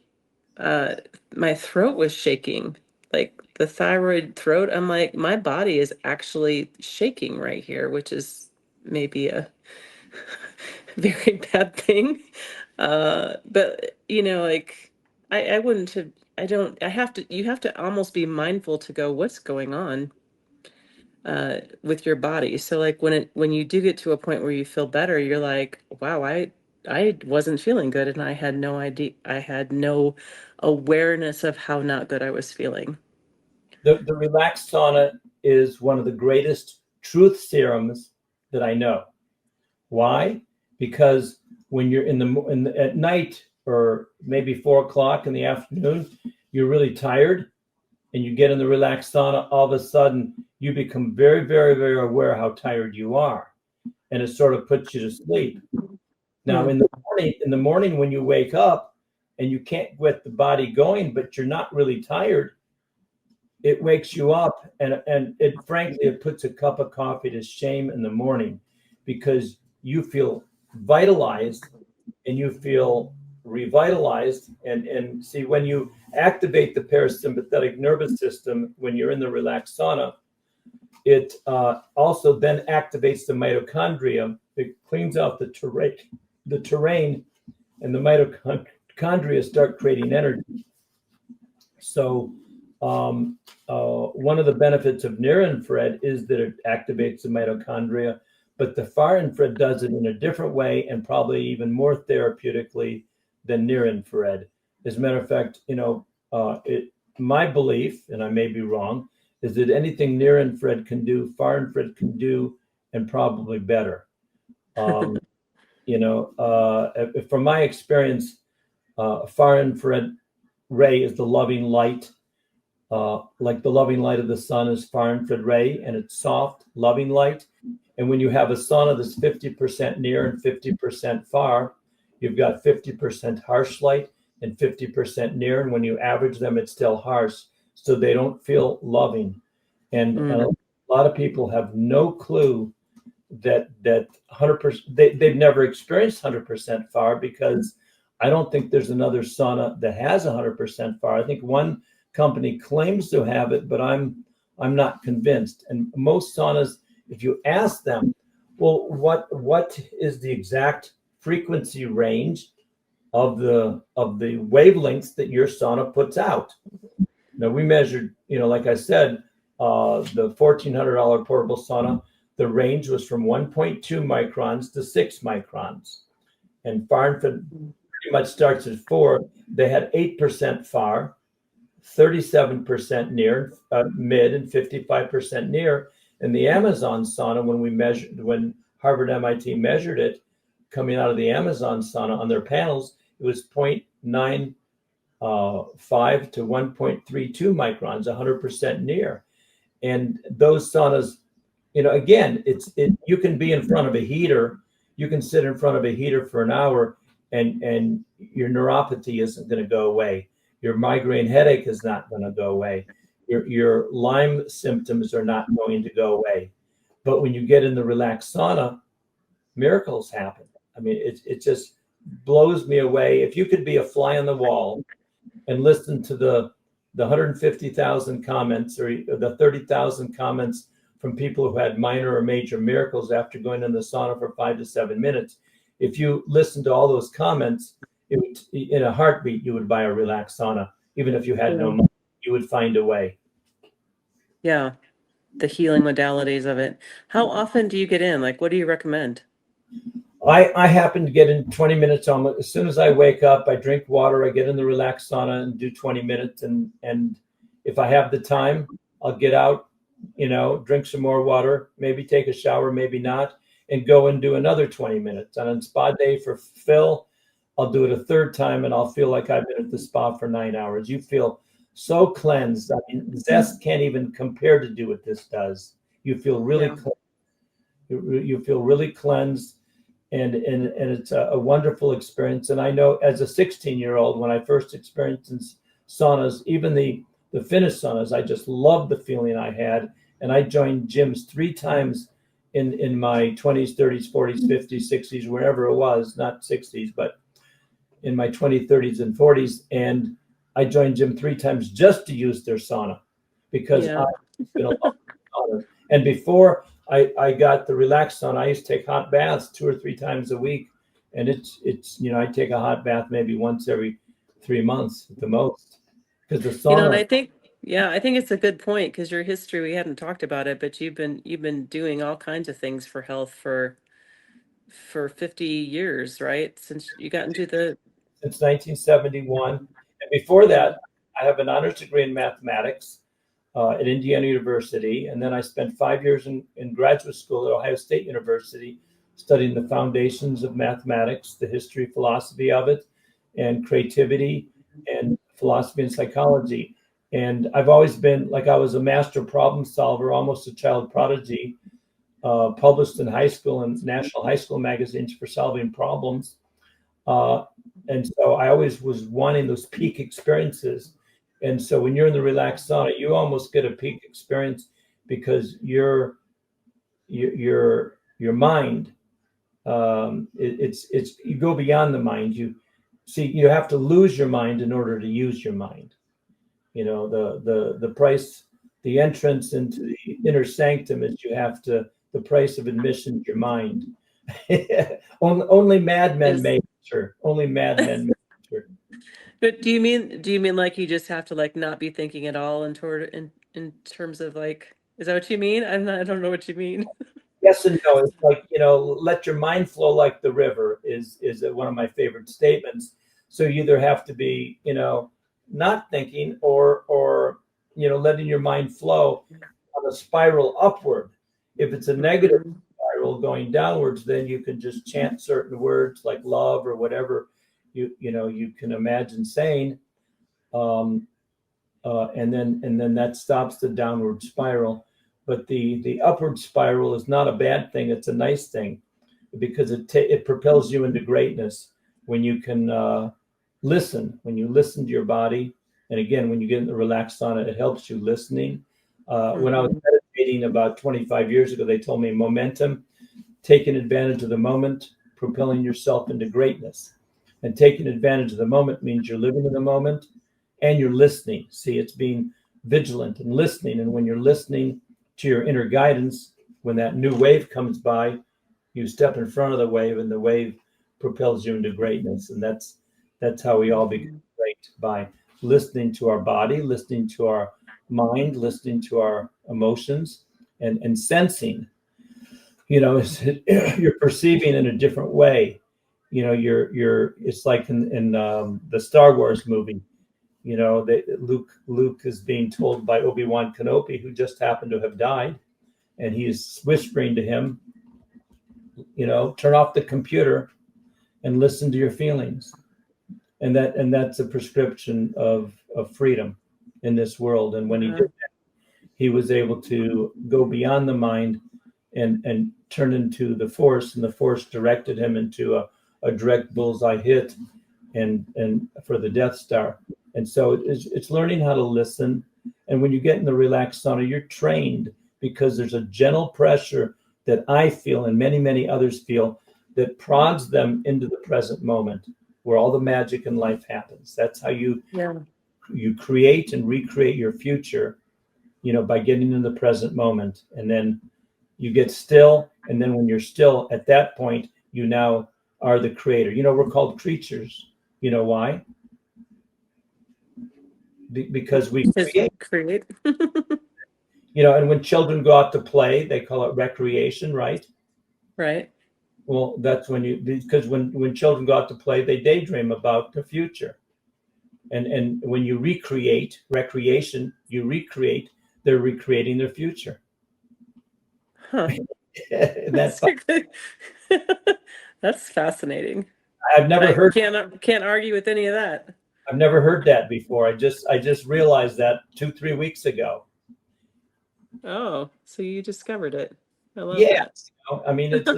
my throat was shaking, like the thyroid throat. I'm like, my body is actually shaking right here, which is maybe a very bad thing. But like I wouldn't have, I have to, you have to almost be mindful to go, what's going on with your body. So like when you do get to a point where you feel better, you're like, wow, I wasn't feeling good, and I had no idea, I had no awareness of how not good I was feeling. The relaxed sauna is one of the greatest truth serums that I know. Why? Because when you're at night, or maybe 4 o'clock in the afternoon, you're really tired, and you get in the relaxed sauna, all of a sudden you become very, very, very aware how tired you are, and it sort of puts you to sleep. Now, in the morning when you wake up and you can't get the body going, but you're not really tired, it wakes you up, and frankly, it puts a cup of coffee to shame in the morning, because you feel vitalized and you feel revitalized. And see, when you activate the parasympathetic nervous system when you're in the relaxed sauna, it also then activates the mitochondria. It cleans out the terrain, and the mitochondria start creating energy. So one of the benefits of near infrared is that it activates the mitochondria, but the far infrared does it in a different way, and probably even more therapeutically than near infrared. As a matter of fact, my belief, and I may be wrong, is that anything near infrared can do, far infrared can do, and probably better. From my experience, far infrared ray is the loving light. Like the loving light of the sun is far infrared ray, and it's soft, loving light. And when you have a sauna that's 50% near and 50% far, you've got 50% harsh light and 50% near. And when you average them, it's still harsh. So they don't feel loving. And a lot of people have no clue that 100%, they've never experienced 100% far, because I don't think there's another sauna that has 100% far. I think one company claims to have it, but I'm not convinced. And most saunas, if you ask them, well, what is the exact frequency range of the wavelengths that your sauna puts out? Now, we measured, like I said, the $1,400 portable sauna, the range was from 1.2 microns to 6 microns. And far infrared pretty much starts at 4. They had 8% far, 37% near, mid, and 55% near. And the Amazon sauna, when Harvard MIT measured it, coming out of the Amazon sauna on their panels, it was 0.95 to 1.32 microns, 100% near. And those saunas, again, you can be in front of a heater, you can sit in front of a heater for an hour, and your neuropathy isn't going to go away. Your migraine headache is not going to go away. Your Lyme symptoms are not going to go away. But when you get in the relaxed sauna, miracles happen. I mean, it just blows me away. If you could be a fly on the wall and listen to the 150,000 comments or the 30,000 comments from people who had minor or major miracles after going in the sauna for 5 to 7 minutes, if you listen to all those comments, in a heartbeat, you would buy a relaxed sauna. Even if you had no money, you would find a way. Yeah, the healing modalities of it. How often do you get in? Like, what do you recommend? I happen to get in 20 minutes almost. As soon as I wake up, I drink water, I get in the relaxed sauna and do 20 minutes. And if I have the time, I'll get out, drink some more water, maybe take a shower, maybe not, and go and do another 20 minutes. And on spa day for Phil, I'll do it a third time, and I'll feel like I've been at the spa for 9 hours. You feel so cleansed. I mean, Zest can't even compare to do what this does. You feel really you feel really cleansed, and it's a wonderful experience. And I know as a 16-year-old, when I first experienced saunas, even the Finnish saunas, I just loved the feeling I had. And I joined gyms 3 times in my 20s, 30s, 40s, 50s, 60s, wherever it was, not 60s, but in my 20s, 30s, and 40s. And I joined gym 3 times just to use their sauna, because I've been a lot of saunas. And before I got the relaxed sauna, I used to take hot baths 2 or 3 times a week. And it's I take a hot bath maybe once every 3 months at the most. Because the sauna, and I think it's a good point, because your history, we hadn't talked about it, but you've been doing all kinds of things for health for 50 years, right? Since you got into the since 1971. And before that, I have an honors degree in mathematics at Indiana University. And then I spent 5 years in graduate school at Ohio State University, studying the foundations of mathematics, the history, philosophy of it, and creativity, and philosophy and psychology. And I've always been, I was a master problem solver, almost a child prodigy, published in high school and national high school magazines for solving problems. And so I always was wanting those peak experiences. And so when you're in the relaxed sauna, you almost get a peak experience, because your mind, it's you go beyond the mind. You have to lose your mind in order to use your mind. The price, the entrance into the inner sanctum is the price of admission to your mind. Only madmen make sure. Only madmen make sure. But do you mean like you just have to not be thinking at all in terms of is that what you mean? I don't know what you mean. Yes and no. It's let your mind flow like the river is one of my favorite statements. So you either have to be, not thinking or letting your mind flow on a spiral upward. If it's a negative spiral going downwards, then you can just chant certain words like love or whatever you can imagine saying, and then that stops the downward spiral. But the upward spiral is not a bad thing. It's a nice thing because it propels you into greatness when you can listen, when you listen to your body. And again, when you get in the relaxed sauna, it helps you listening. When I was meditating about 25 years ago, they told me momentum, taking advantage of the moment, propelling yourself into greatness. And taking advantage of the moment means you're living in the moment and you're listening. See, it's being vigilant and listening. And when you're listening to your inner guidance, when that new wave comes by, you step in front of the wave and the wave propels you into greatness. And that's how we all become great, by listening to our body, listening to our mind, listening to our emotions, and sensing. You're perceiving in a different way. It's like in the Star Wars movie. Luke is being told by Obi-Wan Kenobi, who just happened to have died, and he is whispering to him, turn off the computer and listen to your feelings. And that's a prescription of freedom in this world. And when he did that, he was able to go beyond the mind and turn into the force, and the force directed him into a direct bullseye hit and for the Death Star. And so it's learning how to listen. And when you get in the relaxed sauna, you're trained, because there's a gentle pressure that I feel and many, many others feel that prods them into the present moment, where all the magic in life happens. That's how you create and recreate your future, by getting in the present moment. And then you get still. And then when you're still, at that point, you now are the creator. We're called creatures. You know why? Because we create. And when children go out to play, they call it recreation, right? Right. Well, that's because when children go out to play, they daydream about the future. And when you recreate recreation, they're recreating their future. Huh. That's that's fascinating. I've never heard. Can't argue with any of that. I've never heard that before. I just realized that 2-3 weeks ago. Oh, so you discovered it. I love that. I mean, it's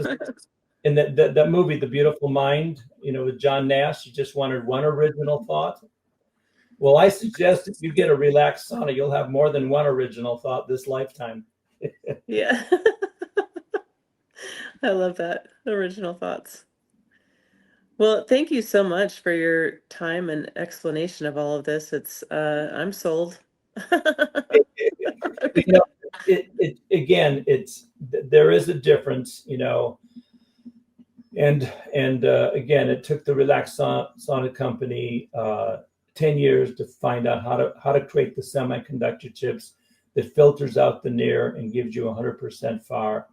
in that movie, The Beautiful Mind, with John Nash. You just wanted one original thought. Well, I suggest if you get a relaxed sauna, you'll have more than one original thought this lifetime. Yeah. I love that. Original thoughts. Well, thank you so much for your time and explanation of all of this. It's I'm sold. There is a difference, and again, it took the relaxed sauna company 10 years to find out how to create the semiconductor chips that filters out the near and gives you 100% FAR.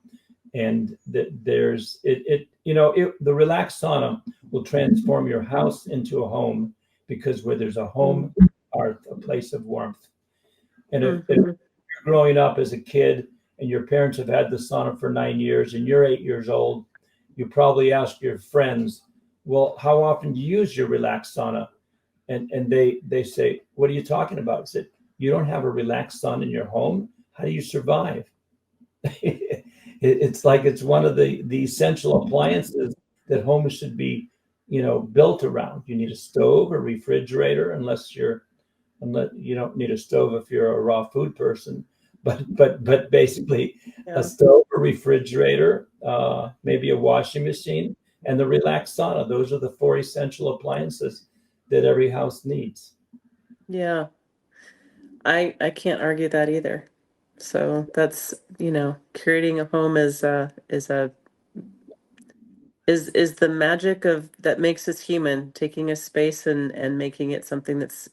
And the relaxed sauna will transform your house into a home, because where there's a home, are a place of warmth. And if you're growing up as a kid and your parents have had the sauna for 9 years and you're 8 years old, you probably ask your friends, well, how often do you use your relaxed sauna? And they say, what are you talking about? I said, you don't have a relaxed sauna in your home? How do you survive? It's like it's one of the essential appliances that homes should be, built around. You need a stove, a refrigerator, unless you don't need a stove if you're a raw food person, but basically a stove, a refrigerator, maybe a washing machine, and the relaxed sauna. Those are the 4 essential appliances that every house needs. Yeah. I can't argue that either. So that's, creating a home is the magic of that makes us human, taking a space and making it something that's,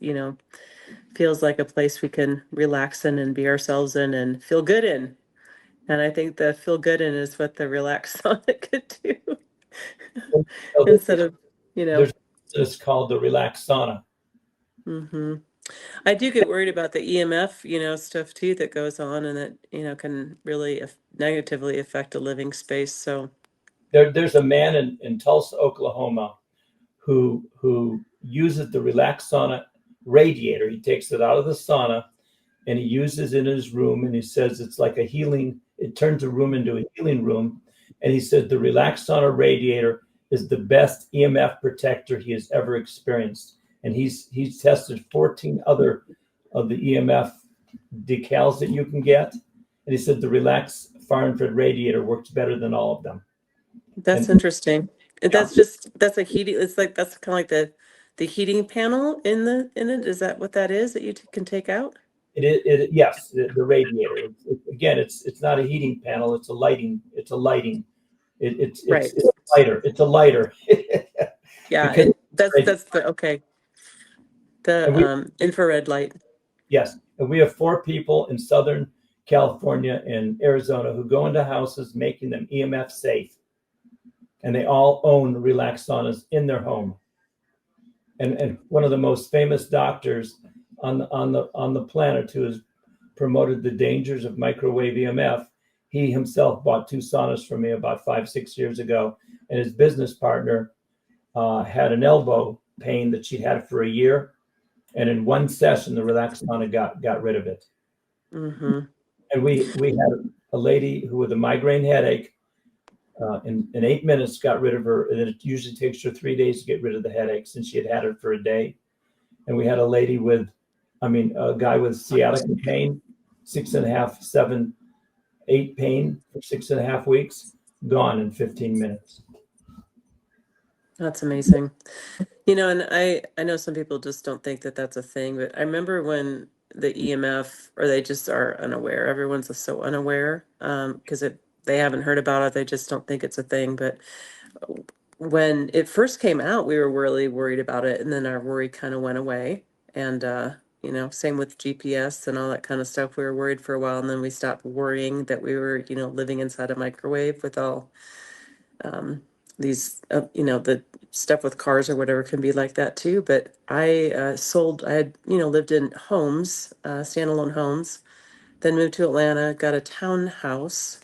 feels like a place we can relax in and be ourselves in and feel good in. And I think the feel good in is what the relaxed sauna could do. Instead of, It's called the relaxed sauna. I do get worried about the EMF, stuff too that goes on, and that, can really negatively affect a living space. So there's a man in Tulsa, Oklahoma, who uses the relaxed sauna radiator. He takes it out of the sauna and he uses it in his room, and he says it's like a healing, it turns a room into a healing room. And he said the Relax Sauna radiator is the best EMF protector he has ever experienced. And he's tested 14 other of the EMF decals that you can get. And he said the Relax Far Infrared radiator works better than all of them. That's And interesting. yeah, That's a heating, it's like, that's kind of like the heating panel in it. Is that what that is that you can take out? yes, the radiator. Again, it's not a heating panel. It's a lighting. Right. It's lighter. It's a lighter. Yeah, Because that's the, okay. and we The infrared light. yes, and we have 4 people in Southern California and Arizona who go into houses making them EMF safe, and they all own Relax Saunas in their home. And one of the most famous doctors on the planet who has promoted the dangers of microwave EMF, he himself bought 2 saunas from me about 5-6 years ago, and his business partner had an elbow pain that she'd had for a year, and in one session the Relax Sauna got rid of it. Mm-hmm. And we had a lady who with a migraine headache in 8 minutes got rid of her, and it usually takes her 3 days to get rid of the headache since she had it for a day. And we had a lady a guy with sciatica pain, 6.5, 7, 8 pain for 6.5 weeks, gone in 15 minutes. That's amazing. And I know some people just don't think that that's a thing, but I remember when the EMF, or they just are unaware. Everyone's just so unaware because they haven't heard about it. They just don't think it's a thing. But when it first came out, we were really worried about it, and then our worry kind of went away. And same with GPS and all that kind of stuff. We were worried for a while, and then we stopped worrying that we were, living inside a microwave with all these, the stuff with cars or whatever can be like that too. But I had, lived in homes, standalone homes, then moved to Atlanta, got a townhouse,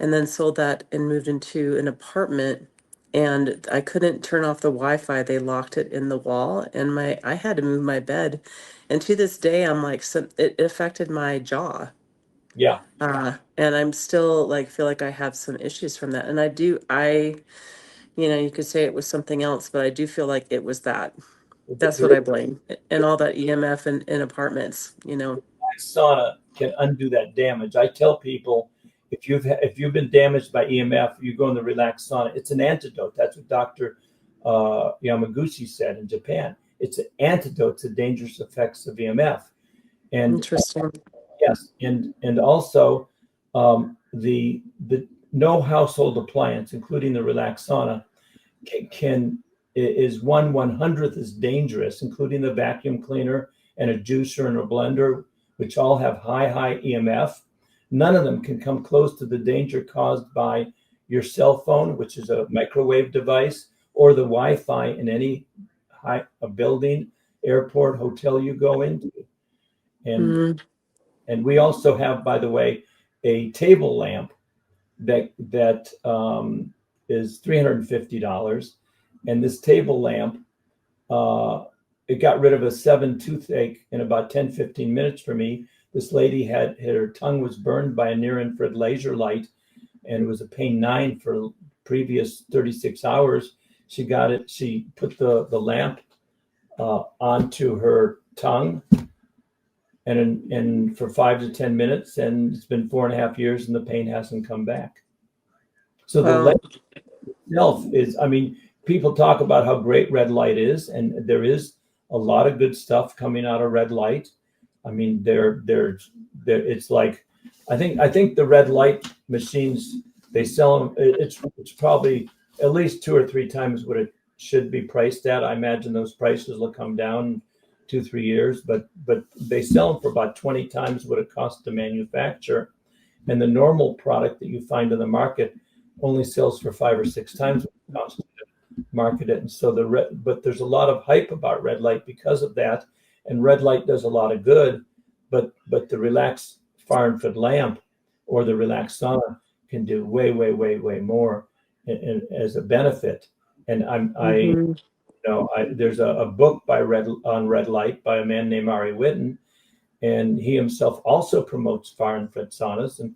and then sold that and moved into an apartment. And I couldn't turn off the Wi-Fi. They locked it in the wall, and I had to move my bed. And to this day, I'm like, so it affected my jaw. Yeah. And I'm still like, feel like I have some issues from that. And you could say it was something else, but I do feel like it was that. That's what I blame. And all that EMF in apartments. Sauna can undo that damage. I tell people, if you've been damaged by EMF, you go in the Relax Sauna. It's an antidote. That's what Dr. Yamaguchi said in Japan. It's an antidote to dangerous effects of EMF. And Interesting. yes, and also the no household appliance, including the Relax Sauna, is 1/100th as dangerous, including the vacuum cleaner and a juicer and a blender, which all have high EMF. None of them can come close to the danger caused by your cell phone, which is a microwave device, or the Wi-Fi in any a building, airport, hotel you go into. And we also have, by the way, a table lamp that is $350. And this table lamp, it got rid of a 7 toothache in about 10-15 minutes for me. This lady had her tongue was burned by a near-infrared laser light, and it was a pain 9 for previous 36 hours. She got it. She put the lamp onto her tongue, and for 5 to 10 minutes, and it's been 4.5 years, and the pain hasn't come back. So the lamp itself is, people talk about how great red light is, and there is a lot of good stuff coming out of red light. It's like, I think the red light machines, they sell them, it's probably at least 2 or 3 times what it should be priced at. I imagine those prices will come down 2-3 years, but they sell them for about 20 times what it costs to manufacture. And the normal product that you find in the market only sells for 5 or 6 times what it costs to market it. And so but there's a lot of hype about red light because of that. And red light does a lot of good, but the Relax Far Infrared lamp or the Relax Sauna can do way more as a benefit. And there's a book on red light by a man named Ari Whitten, and he himself also promotes far infrared saunas, and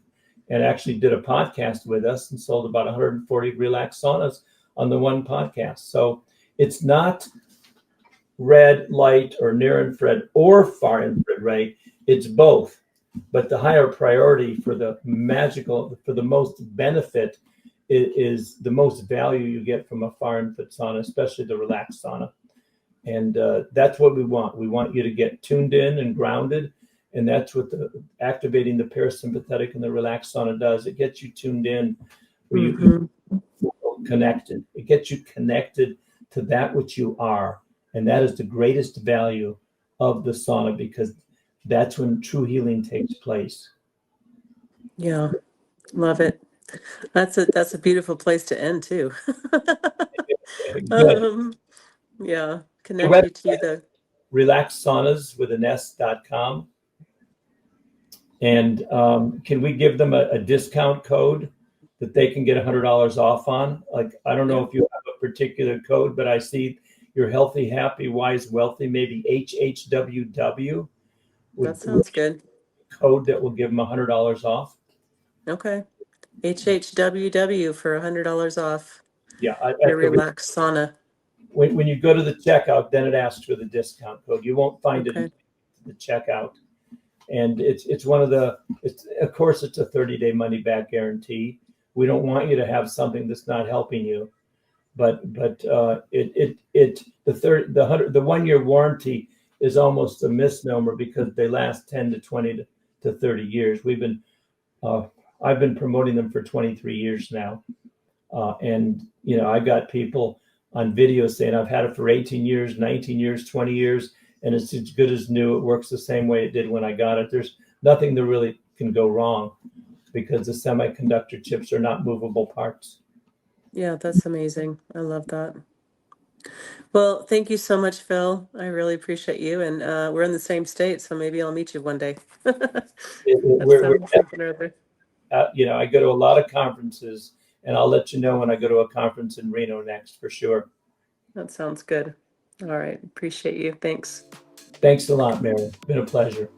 actually did a podcast with us and sold about 140 relaxed saunas on the one podcast. So it's not red light or near infrared or far infrared, right? It's both. But the higher priority for the most benefit is the most value you get from a far infrared sauna, especially the relaxed sauna. And that's what we want. We want you to get tuned in and grounded. And that's what activating the parasympathetic and the relaxed sauna does. It gets you tuned in, where you connected. It gets you connected to that which you are. And that is the greatest value of the sauna, because that's when true healing takes place. Yeah, love it. That's a beautiful place to end too. Yeah, The connect you to website, the relaxsaunas.com. And can we give them a discount code that they can get $100 off on? Like, I don't know if you have a particular code, but I see you're healthy, happy, wise, wealthy, maybe HHWW. That sounds good. Code that will give them $100 off. Okay. HHWW for $100 off. Yeah. Your relaxed sauna. When you go to the checkout, then it asks for the discount code. You won't find it in the checkout. And it's one of the, of course, it's a 30-day money back guarantee. We don't want you to have something that's not helping you, but the 1 year warranty is almost a misnomer, because they last 10 to 20 to 30 years. I've been promoting them for 23 years now. And I got people on video saying I've had it for 18 years, 19 years, 20 years. And it's as good as new. It works the same way it did when I got it. There's nothing that really can go wrong, because the semiconductor chips are not movable parts. Yeah, that's amazing. I love that. Well, thank you so much, Phil. I really appreciate you. And we're in the same state, so maybe I'll meet you one day. I go to a lot of conferences, and I'll let you know when I go to a conference in Reno next, for sure. That sounds good. All right. Appreciate you. Thanks. Thanks a lot, Mary. It's been a pleasure.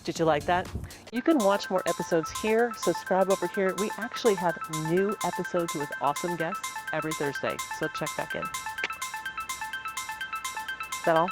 Did you like that? You can watch more episodes here. Subscribe over here. We actually have new episodes with awesome guests every Thursday, so check back in. Is that all?